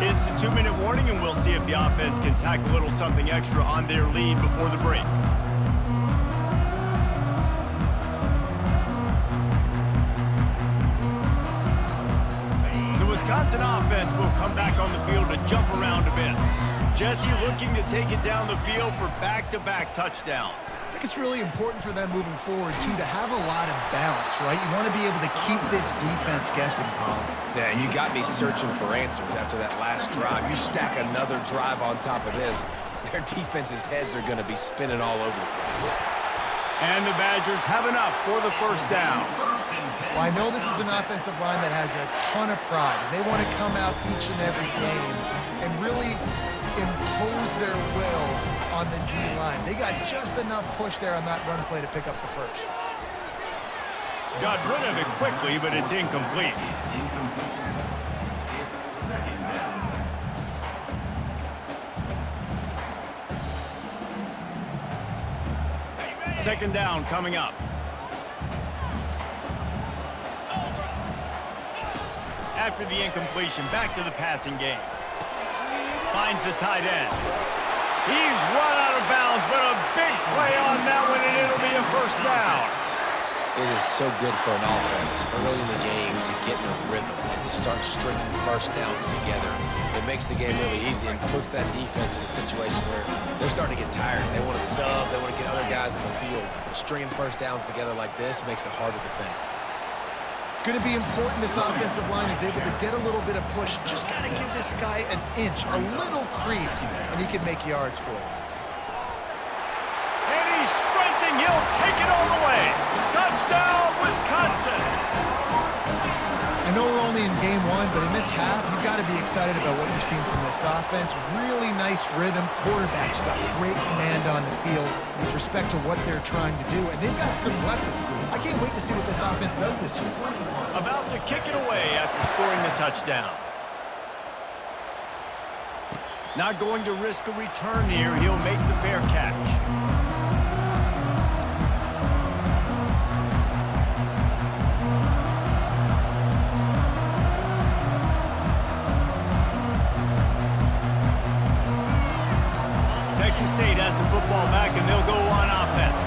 It's the 2-minute warning, and we'll see if the offense can tack a little something extra on their lead before the break. The Wisconsin offense will come back on the field to jump around a bit. Jesse looking to take it down the field for back-to-back touchdowns. I think it's really important for them moving forward, too, to have a lot of balance, right? You want to be able to keep this defense guessing, Paul. Yeah, you got me searching for answers after that last drive. You stack another drive on top of this, their defense's heads are going to be spinning all over the place. And the Badgers have enough for the first down. Well, I know this is an offensive line that has a ton of pride, and they want to come out each and every game and really impose their will on the D-line. They got just enough push there on that run play to pick up the first. Got rid of it quickly, but it's incomplete. Second down coming up. After the incompletion, back to the passing game. Finds the tight end. He's run out of bounds, but a big play on that one, and it'll be a first down. It is so good for an offense early in the game to get in a rhythm and to start stringing first downs together. It makes the game really easy and puts that defense in a situation where they're starting to get tired. They want to sub. They want to get other guys in the field. Stringing first downs together like this makes it harder to defend. It's going to be important this offensive line is able to get a little bit of push. Just got to give this guy an inch, a little crease, and he can make yards for it. And he's sprinting. He'll take it all the way. Touchdown, Wisconsin. I know we're only in game one, but in this half, you've got to be excited about what you've seen from this offense. Really nice rhythm. Quarterback's got great command on the field with respect to what they're trying to do, and they've got some weapons. I can't wait to see what this offense does this year. About to kick it away after scoring the touchdown. Not going to risk a return here. He'll make the fair catch. Texas State has the football back, and they'll go on offense.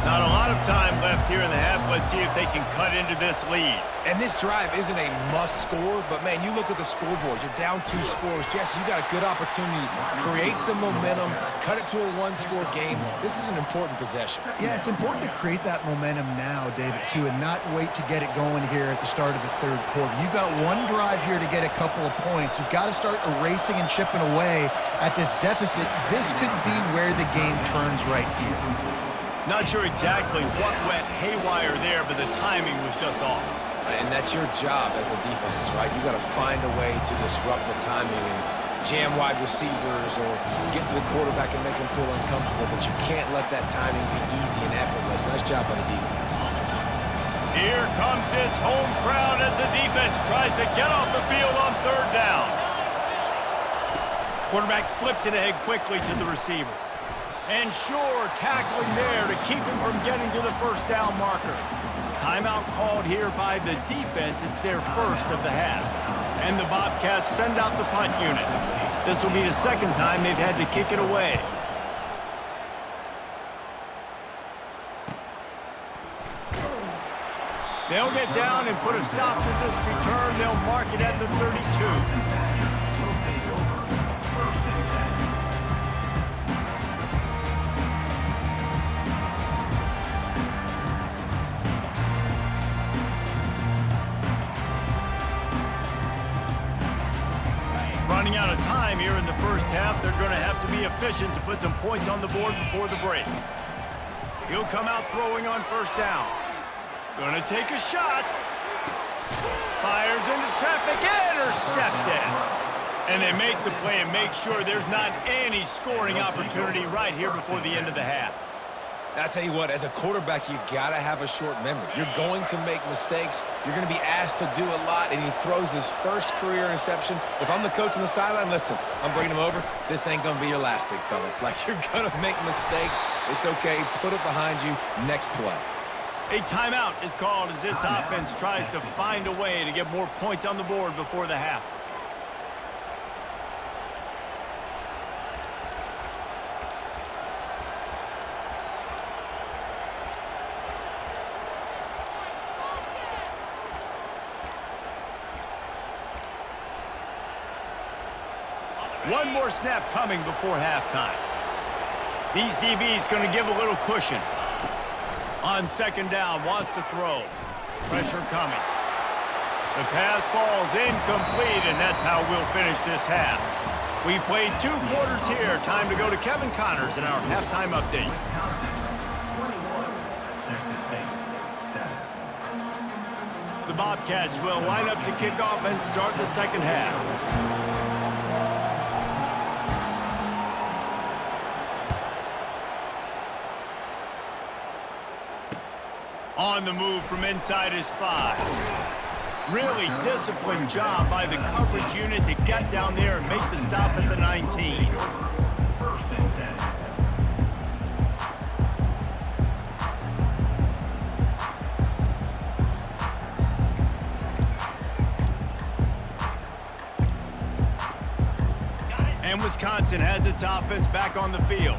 Not a lot of time left here in the half. Let's see if they can cut into this lead. And this drive isn't a must score, but man, you look at the scoreboard. You're down 2 scores. Jesse, you got a good opportunity to create some momentum, cut it to a 1-score game. This is an important possession. Yeah, it's important to create that momentum now, David, too, and not wait to get it going here at the start of the third quarter. You've got one drive here to get a couple of points. You've got to start erasing and chipping away at this deficit. This could be where the game turns right here. Not sure exactly what went haywire there, but the timing was just off. And that's your job as a defense, right? You got to find a way to disrupt the timing and jam wide receivers or get to the quarterback and make him feel uncomfortable, but you can't let that timing be easy and effortless. Nice job by the defense. Here comes this home crowd as the defense tries to get off the field on third down. Quarterback flips it ahead quickly to the receiver. And sure, tackling there to keep him from getting to the first down marker. Timeout called here by the defense. It's their first of the half. And the Bobcats send out the punt unit. This will be the second time they've had to kick it away. They'll get down and put a stop to this return. They'll mark it at the 32. Running out of time here in the first half. They're going to have to be efficient to put some points on the board before the break. He'll come out throwing on first down. Going to take a shot. Fires into traffic. Intercepted. And they make the play and make sure there's not any scoring opportunity right here before the end of the half. I tell you what, as a quarterback, you got to have a short memory. You're going to make mistakes. You're going to be asked to do a lot, and he throws his first career interception. If I'm the coach on the sideline, listen, I'm bringing him over. This ain't going to be your last, big fella. Like, you're going to make mistakes. It's okay. Put it behind you. Next play. A timeout is called as this offense tries to find a way to get more points on the board before the half. One more snap coming before halftime. These DBs going to give a little cushion. On second down, wants to throw. Pressure coming. The pass falls incomplete, and that's how we'll finish this half. We've played 2 quarters here. Time to go to Kevin Connors in our halftime update. The Bobcats will line up to kick off and start the second half. On the move from inside his 5. Really disciplined job by the coverage unit to get down there and make the stop at the 19. First and 10. And Wisconsin has its offense back on the field.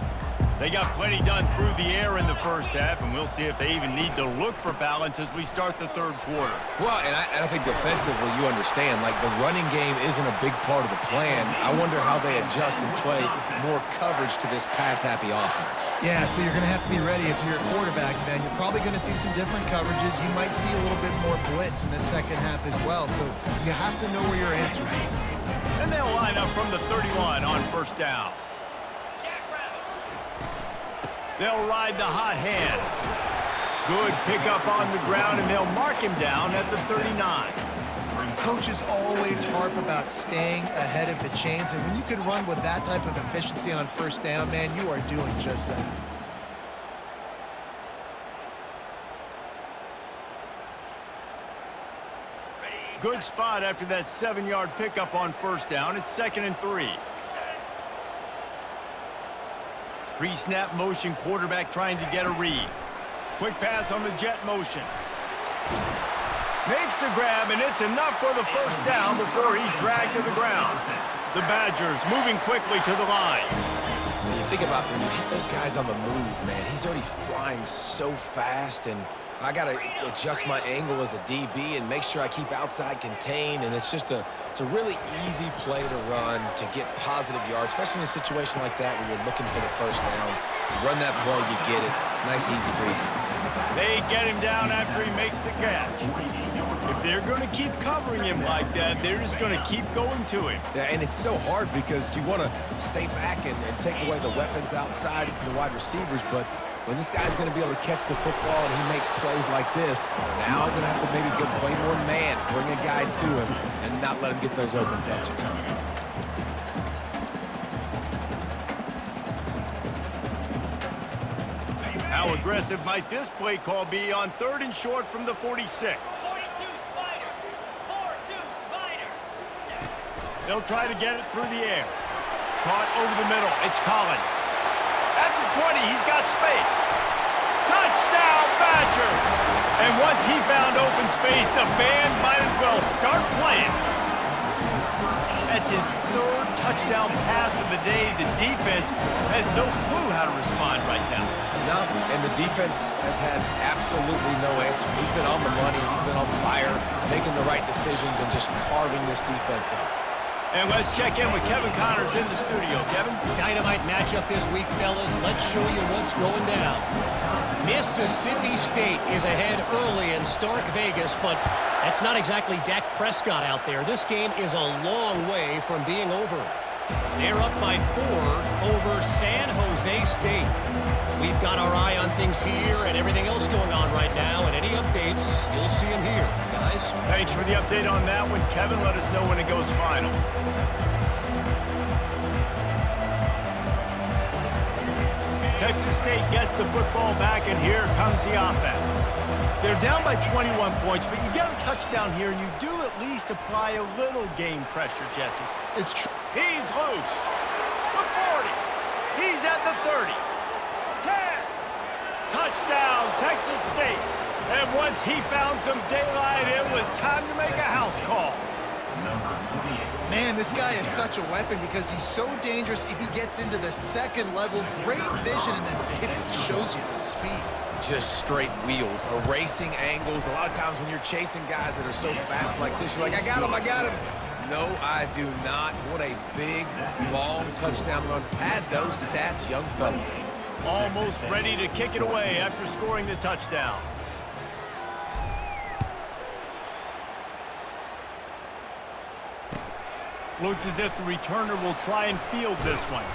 They got plenty done through the air in the first half, and we'll see if they even need to look for balance as we start the third quarter. Well, and I think defensively, you understand, like the running game isn't a big part of the plan. I wonder how they adjust and play more coverage to this pass-happy offense. Yeah, so you're going to have to be ready if you're a quarterback, man. You're probably going to see some different coverages. You might see a little bit more blitz in the second half as well, so you have to know where your answers are. And they'll line up from the 31 on first down. They'll ride the hot hand. Good pickup on the ground, and they'll mark him down at the 39. Coaches always harp about staying ahead of the chains, and when you can run with that type of efficiency on first down, man, you are doing just that. Good spot after that 7-yard pickup on first down. It's 2nd and 3. Pre-snap motion, quarterback trying to get a read. Quick pass on the jet motion. Makes the grab, and it's enough for the first down before he's dragged to the ground. The Badgers moving quickly to the line. When you think about when you hit those guys on the move, man, he's already flying so fast, and I got to adjust my angle as a DB and make sure I keep outside contained, and it's a really easy play to run to get positive yards, especially in a situation like that where you're looking for the first down. You run that play, you get it. Nice, easy breezy. They get him down after he makes the catch. If they're going to keep covering him like that, they're just going to keep going to him. Yeah, and it's so hard because you want to stay back and take away the weapons outside for the wide receivers, but when this guy's going to be able to catch the football and he makes plays like this, now I'm going to have to maybe go play more man, bring a guy to him, and not let him get those open touches. How aggressive might this play call be on 3rd and short from the 46? 42 Spider. 4-2 Spider. They'll try to get it through the air. Caught over the middle. It's Collins. At the 20, he's got space. Touchdown, Badgers! And once he found open space, the band might as well start playing. That's his 3rd touchdown pass of the day. The defense has no clue how to respond right now. No, and the defense has had absolutely no answer. He's been on the money. He's been on fire, making the right decisions and just carving this defense up. And let's check in with Kevin Connors in the studio. Kevin? Dynamite matchup this week, fellas. Let's show you what's going down. Mississippi State is ahead early in Stark Vegas, but that's not exactly Dak Prescott out there. This game is a long way from being over. They're up by 4 over San Jose State. We've got our eye on things here and everything else going on right now, and any updates, you'll see them here, guys. Thanks for the update on that one, Kevin. Let us know when it goes final. Texas State gets the football back, and here comes the offense. They're down by 21 points, but you get a touchdown here, and you do at least apply a little game pressure, Jesse. It's true. He's loose. The 40. He's at the 30. 10. Touchdown, Texas State. And once he found some daylight, it was time to make a house call. Man, this guy is such a weapon because he's so dangerous if he gets into the second level. Great vision, and then David shows you the speed. Just straight wheels, erasing angles. A lot of times when you're chasing guys that are so fast like this, you're like, I got him. No, I do not. What a big, long touchdown run. Pad those stats, young fella. Almost ready to kick it away after scoring the touchdown. Looks as if the returner will try and field this one.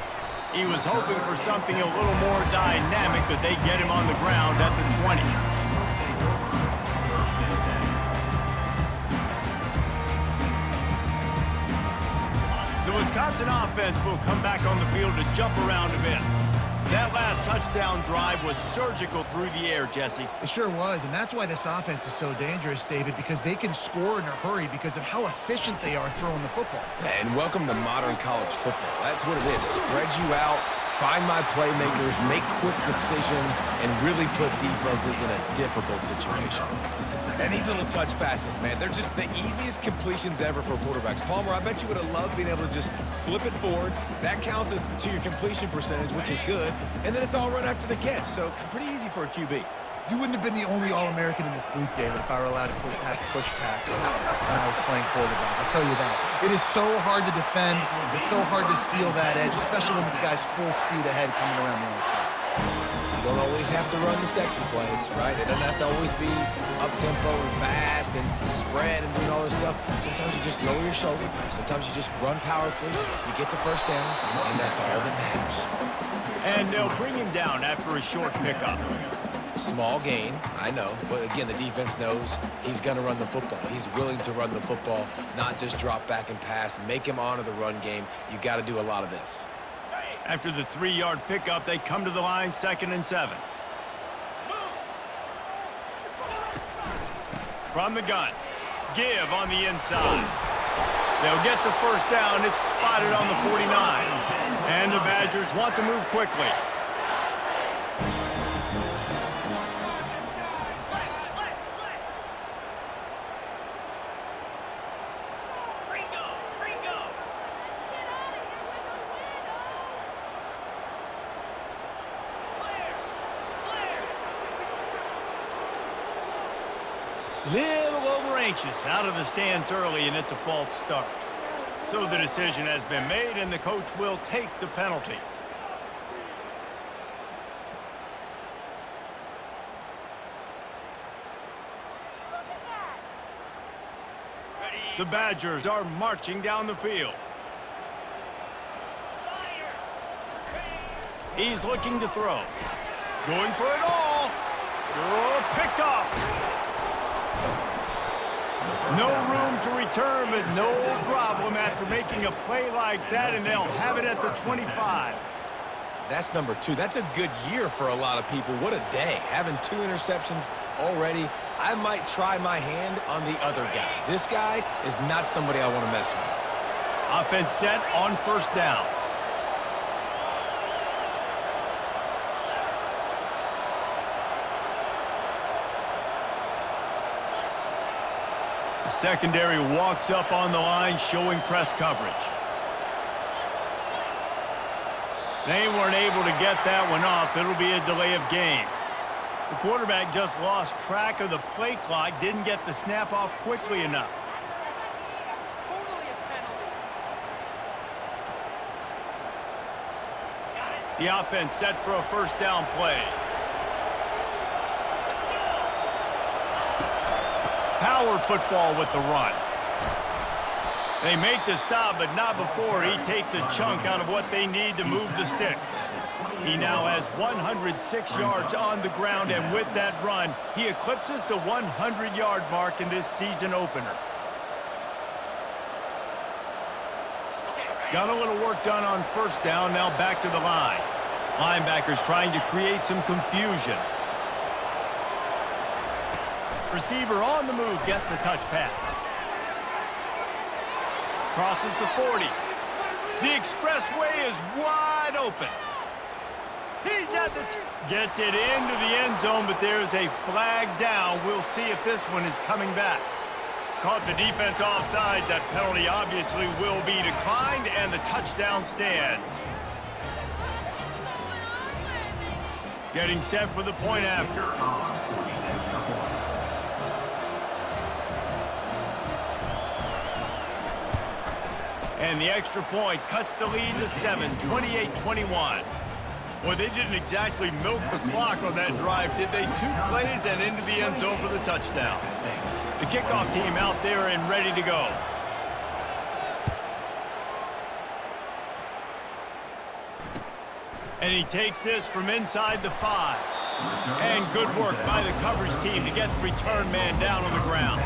He was hoping for something a little more dynamic, but they get him on the ground at the 20. The Wisconsin offense will come back on the field to jump around a bit. That last touchdown drive was surgical through the air, Jesse. It sure was, and that's why this offense is so dangerous, David, because they can score in a hurry because of how efficient they are throwing the football. And welcome to modern college football. That's what it is. Spread you out, find my playmakers, make quick decisions, and really put defenses in a difficult situation. And these little touch passes, man, they're just the easiest completions ever for quarterbacks. Palmer, I bet you would have loved being able to just flip it forward. That counts as to your completion percentage, which is good. And then it's all right after the catch, so pretty easy for a QB. You wouldn't have been the only All-American in this booth, David, if I were allowed to have push passes when I was playing quarterback. I'll tell you that. It is so hard to defend. It's so hard to seal that edge, especially when this guy's full speed ahead coming around the outside. You don't always have to run the sexy plays, right? It doesn't have to always be up-tempo and fast and spread and doing all this stuff. Sometimes you just lower your shoulder. Sometimes you just run powerfully. You get the first down, and that's all that matters. And they'll bring him down after a short pickup. Small gain, I know. But again, the defense knows he's going to run the football. He's willing to run the football, not just drop back and pass, make him honor the run game. You got to do a lot of this. After the 3-yard pickup, they come to the line, 2nd and 7. From the gun, give on the inside. They'll get the first down. It's spotted on the 49. And the Badgers want to move quickly. Little over anxious out of the stands early, and it's a false start. So the decision has been made, and the coach will take the penalty. The Badgers are marching down the field. He's looking to throw. Going for it all. Oh, picked off. No room to return, but no problem after making a play like that, and they'll have it at the 25. That's number 2. That's a good year for a lot of people. What a day. Having 2 interceptions already. I might try my hand on the other guy. This guy is not somebody I want to mess with. Offense set on first down. The secondary walks up on the line, showing press coverage. They weren't able to get that one off. It'll be a delay of game. The quarterback just lost track of the play clock, didn't get the snap off quickly enough. The offense set for a first down play. Power football with the run. They make the stop, but not before he takes a chunk out of what they need to move the sticks. He now has 106 yards on the ground, and with that run, he eclipses the 100-yard mark in this season opener. Got a little work done on first down, now back to the line. Linebackers trying to create some confusion. Receiver on the move, gets the touch pass. Crosses the 40. The expressway is wide open. He's at the gets it into the end zone, but there's a flag down. We'll see if this one is coming back. Caught the defense offside. That penalty obviously will be declined, and the touchdown stands. Getting set for the point after. And the extra point cuts the lead to 7, 28-21. Well, they didn't exactly milk the clock on that drive, did they? 2 plays and into the end zone for the touchdown. The kickoff team out there and ready to go. And he takes this from inside the 5. And good work by the coverage team to get the return man down on the ground.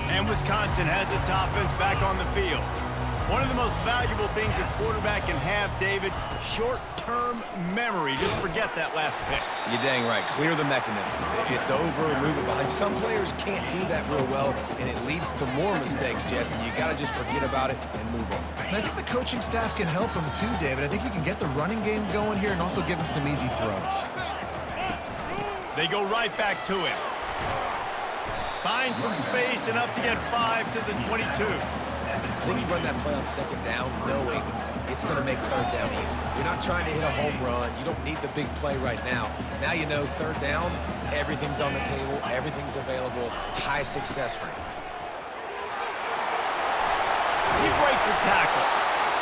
And Wisconsin has its offense back on the field. One of the most valuable things a quarterback can have, David, short-term memory. Just forget that last pick. You're dang right. Clear the mechanism. It's over, move it behind. Some players can't do that real well, and it leads to more mistakes, Jesse. You got to just forget about it and move on. And I think the coaching staff can help him too, David. I think you can get the running game going here and also give him some easy throws. They go right back to him. Find some space, enough to get 5 to the 22. Then you run that play on 2nd down knowing it's going to make 3rd down easy. You're not trying to hit a home run. You don't need the big play right now. Now you know 3rd down, everything's on the table, everything's available, high success rate. He breaks a tackle.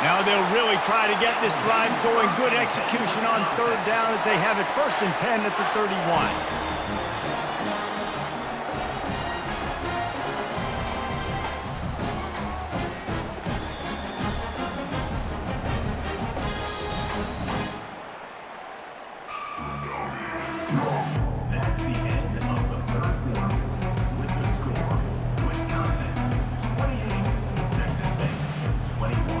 Now they'll really try to get this drive going. Good execution on 3rd down as they have it 1st and 10 at the 31. That's the end of the 3rd quarter. With the score, Wisconsin 28, Texas State 21.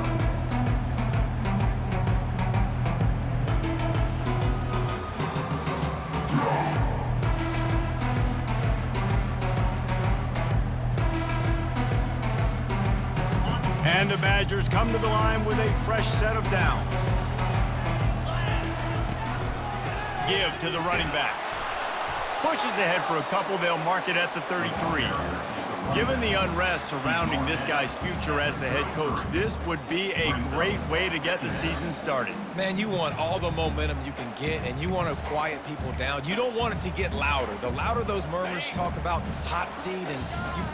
And the Badgers come to the line with a fresh set of downs. Give to the running back. Pushes ahead for a couple. They'll mark it at the 33. Given the unrest surrounding this guy's future as the head coach, this would be a great way to get the season started. Man, you want all the momentum you can get, and you want to quiet people down. You don't want it to get louder. The louder those murmurs talk about hot seat, and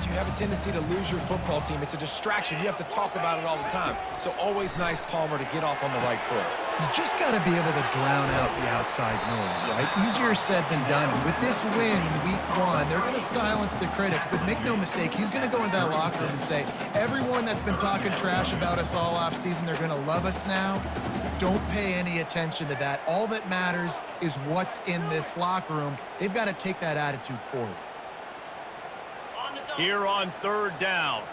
you have a tendency to lose your football team. It's a distraction. You have to talk about it all the time. So always nice, Palmer, to get off on the right foot. You just got to be able to drown out the outside noise, right? Easier said than done. With this win in week 1, they're going to silence the critics, but make no mistake, he's going to go into that locker room and say, everyone that's been talking trash about us all off season, they're going to love us now. Don't pay any attention to that. All that matters is what's in this locker room. They've got to take that attitude forward. Here on 3rd down.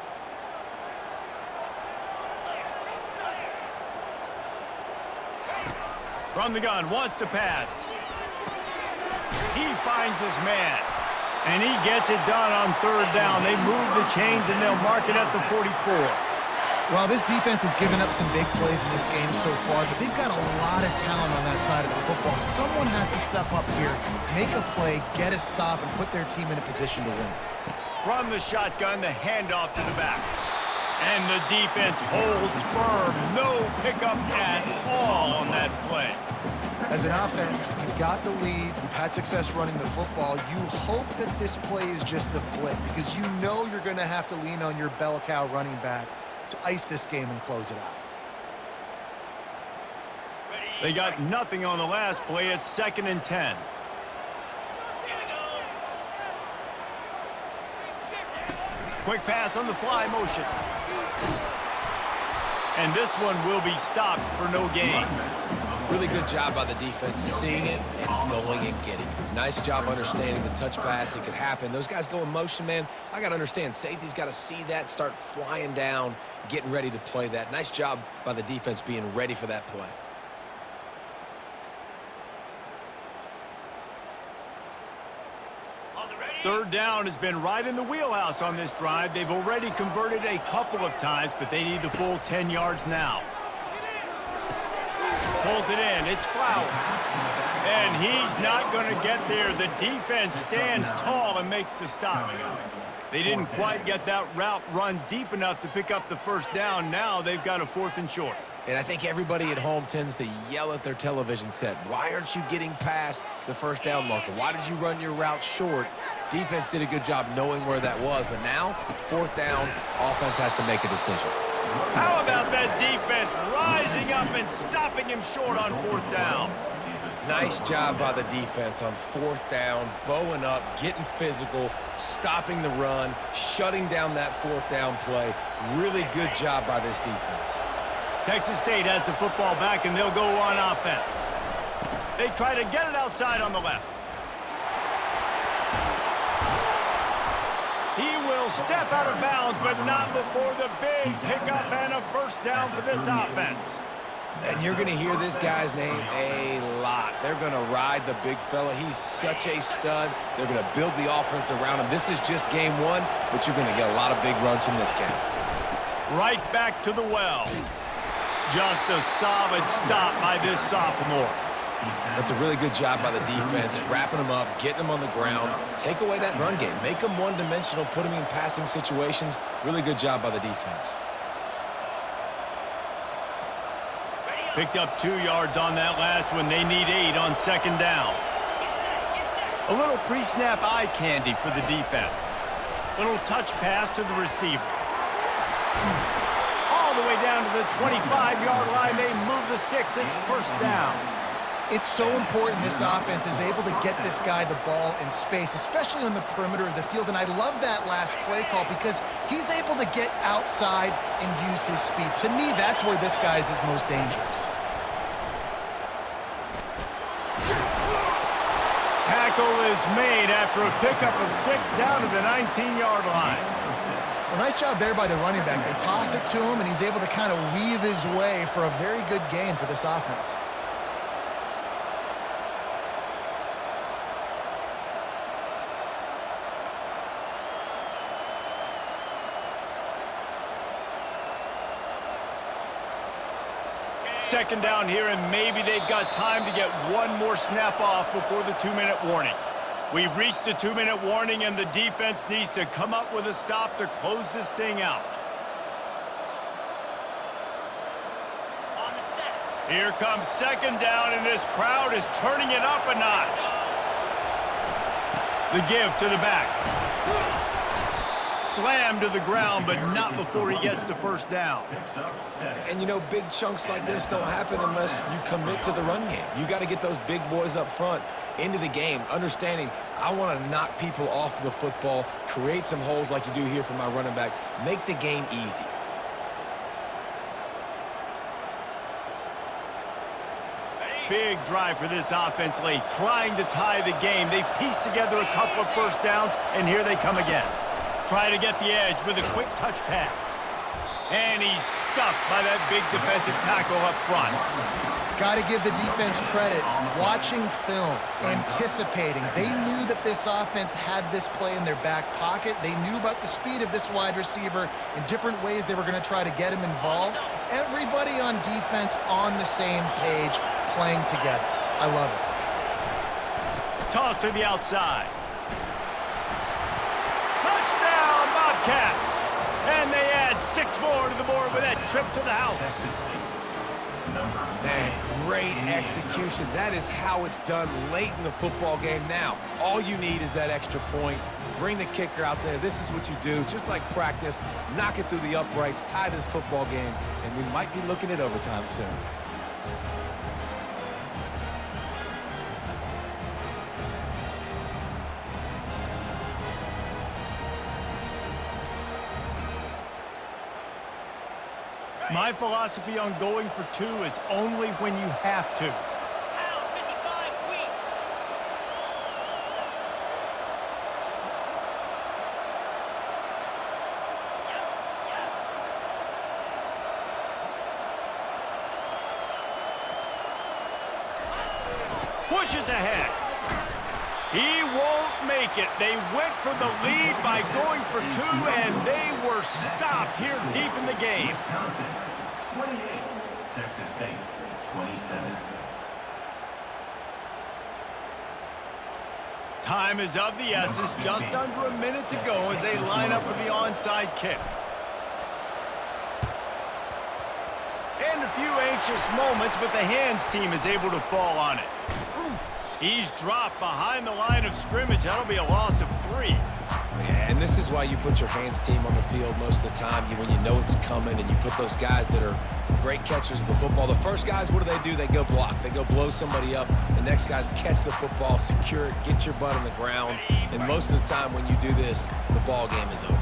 From the gun, wants to pass. He finds his man. And he gets it done on 3rd down. They move the chains and they'll mark it at the 44. Well, this defense has given up some big plays in this game so far, but they've got a lot of talent on that side of the football. Someone has to step up here, make a play, get a stop, and put their team in a position to win. From the shotgun, the handoff to the back. And the defense holds firm. No pickup at all on that play. As an offense, you've got the lead, you've had success running the football. You hope that this play is just a blip because you know you're going to have to lean on your bell cow running back to ice this game and close it out. They got nothing on the last play. It's 2nd and 10. Quick pass on the fly motion. And this one will be stopped for no gain. Really good job by the defense, seeing it and going and getting it. Nice job understanding the touch pass. It could happen. Those guys go in motion, man. I got to understand, safety's got to see that, start flying down, getting ready to play that. Nice job by the defense being ready for that play. Third down has been right in the wheelhouse on this drive. They've already converted a couple of times, but they need the full 10 yards now. Pulls it in. It's Flowers. And he's not going to get there. The defense stands tall and makes the stop. They didn't quite get that route run deep enough to pick up the first down. Now they've got a 4th and short. And I think everybody at home tends to yell at their television set. Why aren't you getting past the first down marker? Why did you run your route short? Defense did a good job knowing where that was, but now, fourth down, offense has to make a decision. How about that defense rising up and stopping him short on fourth down? Nice job by the defense on fourth down, bowing up, getting physical, stopping the run, shutting down that fourth down play. Really good job by this defense. Texas State has the football back, and they'll go on offense. They try to get it outside on the left. He will step out of bounds, but not before the big pickup and a first down for this offense. And you're going to hear this guy's name a lot. They're going to ride the big fella. He's such a stud. They're going to build the offense around him. This is just game one, but you're going to get a lot of big runs from this guy. Right back to the well. Just a solid stop by this sophomore. That's a really good job by the defense, wrapping them up, getting them on the ground. Take away that run game. Make them one-dimensional, put them in passing situations. Really good job by the defense. Picked up 2 yards on that last one. They need 8 on second down. A little pre-snap eye candy for the defense. Little touch pass to the receiver. All the way down to the 25-yard line. They move the sticks. It's first down. It's so important this offense is able to get this guy the ball in space, especially on the perimeter of the field. And I love that last play call because he's able to get outside and use his speed. To me, that's where this guy is most dangerous. Tackle is made after a pickup of 6 down to the 19-yard line. Well, nice job there by the running back. They toss it to him, and he's able to kind of weave his way for a very good gain for this offense. Second down here, and maybe they've got time to get one more snap off before the 2-minute warning. We've reached the 2-minute warning, and the defense needs to come up with a stop to close this thing out. Here comes second down, and this crowd is turning it up a notch. The give to the back. Slammed to the ground, but not before he gets the first down. And, you know, big chunks like this don't happen unless you commit to the run game. You got to get those big boys up front into the game, understanding I want to knock people off the football, create some holes like you do here for my running back, make the game easy. Big drive for this offense late, trying to tie the game. They've pieced together a couple of first downs, and here they come again. Try to get the edge with a quick touch pass. And he's stuffed by that big defensive tackle up front. Got to give the defense credit. Watching film, anticipating. They knew that this offense had this play in their back pocket. They knew about the speed of this wide receiver in different ways they were going to try to get him involved. Everybody on defense on the same page, playing together. I love it. Toss to the outside. Touchdown, Bobcats! And they add 6 more to the board with that trip to the house. Man, great execution. That is how it's done late in the football game. Now, all you need is that extra point. Bring the kicker out there. This is what you do, just like practice. Knock it through the uprights, tie this football game, and we might be looking at overtime soon. My philosophy on going for 2 is only when you have to. Pushes ahead. He won't make it. They went for the lead by going for 2, and they were stopped here deep in the game. Wisconsin, 28. Texas State, 27. Time is of the essence. Just under a minute to go as they line up for the onside kick. And a few anxious moments, but the hands team is able to fall on it. He's dropped behind the line of scrimmage. That'll be a loss of 3. Yeah, and this is why you put your hands team on the field most of the time. When you know it's coming and you put those guys that are great catchers of the football. The first guys, what do? They go block. They go blow somebody up. The next guys catch the football, secure it, get your butt on the ground. And most of the time when you do this, the ball game is over.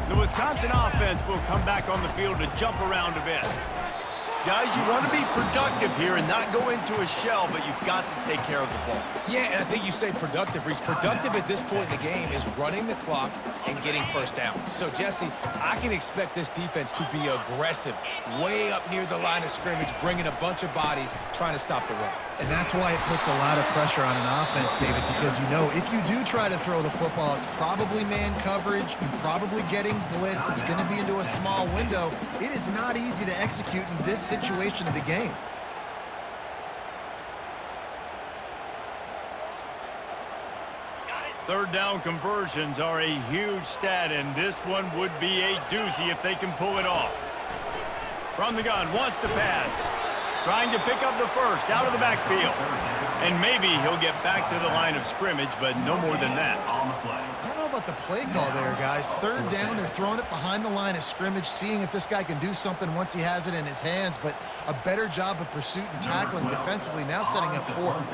The Wisconsin offense will come back on the field to jump around a bit. Guys, you want to be productive here and not go into a shell, but you've got to take care of the ball. Yeah, and I think you say productive, Reese. Productive at this point in the game is running the clock and getting first down. So, Jesse, I can expect this defense to be aggressive, way up near the line of scrimmage, bringing a bunch of bodies, trying to stop the run. And that's why it puts a lot of pressure on an offense, David, because you know if you do try to throw the football, it's probably man coverage, you're probably getting blitz, that's going to be into a small window. It is not easy to execute in this situation of the game. Third down conversions are a huge stat, and this one would be a doozy if they can pull it off. From the gun, wants to pass. Trying to pick up the first out of the backfield. And maybe he'll get back to the line of scrimmage, but no more than that. I don't know about the play call there, guys. Third down, they're throwing it behind the line of scrimmage, seeing if this guy can do something once he has it in his hands, but a better job of pursuit and tackling defensively, now setting up fourth.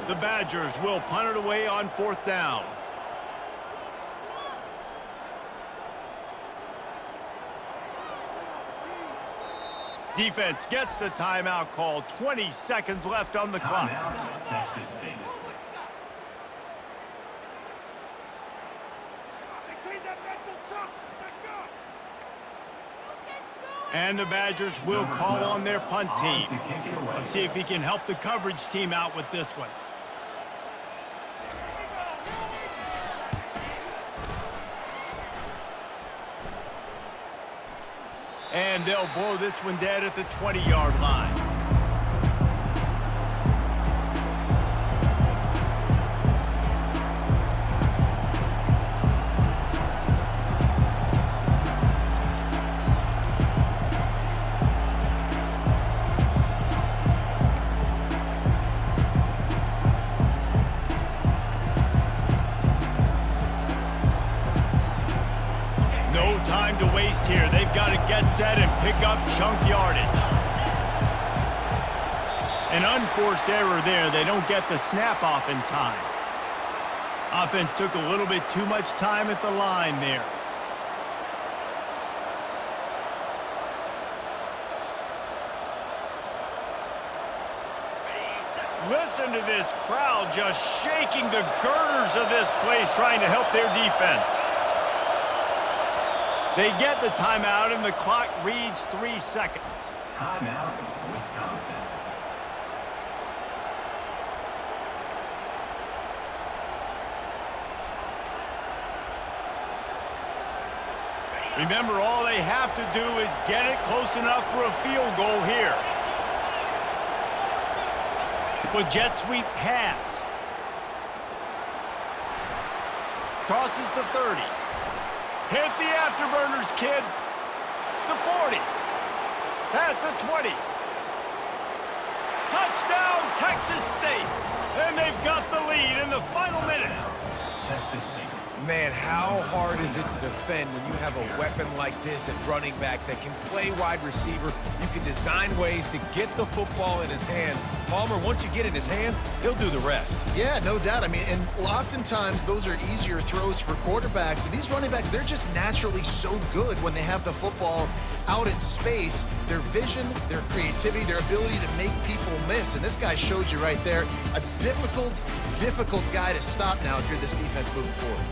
The Badgers will punt it away on 4th down. Defense gets the timeout called. 20 seconds left on the clock. Texas State. And the Badgers will call on their punt team. Let's see if he can help the coverage team out with this one. And they'll blow this one dead at the 20-yard line. No time to waste here. They've got to get set and pick up chunk yardage. An unforced error there. They don't get the snap off in time. Offense took a little bit too much time at the line there. Listen to this crowd just shaking the girders of this place trying to help their defense. They get the timeout, and the clock reads 3 seconds. Timeout, Wisconsin. Remember, all they have to do is get it close enough for a field goal here. With jet sweep pass. Crosses the 30. Hit the afterburners, kid. The 40. Past the 20. Touchdown, Texas State. And they've got the lead in the final minute. Texas State. Man, how hard is it to defend when you have a weapon like this at running back that can play wide receiver? You can design ways to get the football in his hand. Palmer, once you get it in his hands, he'll do the rest. Yeah, no doubt. I mean, and oftentimes those are easier throws for quarterbacks. And these running backs, they're just naturally so good when they have the football out in space. Their vision, their creativity, their ability to make people miss. And this guy showed you right there, a difficult guy to stop now if you're this defense moving forward.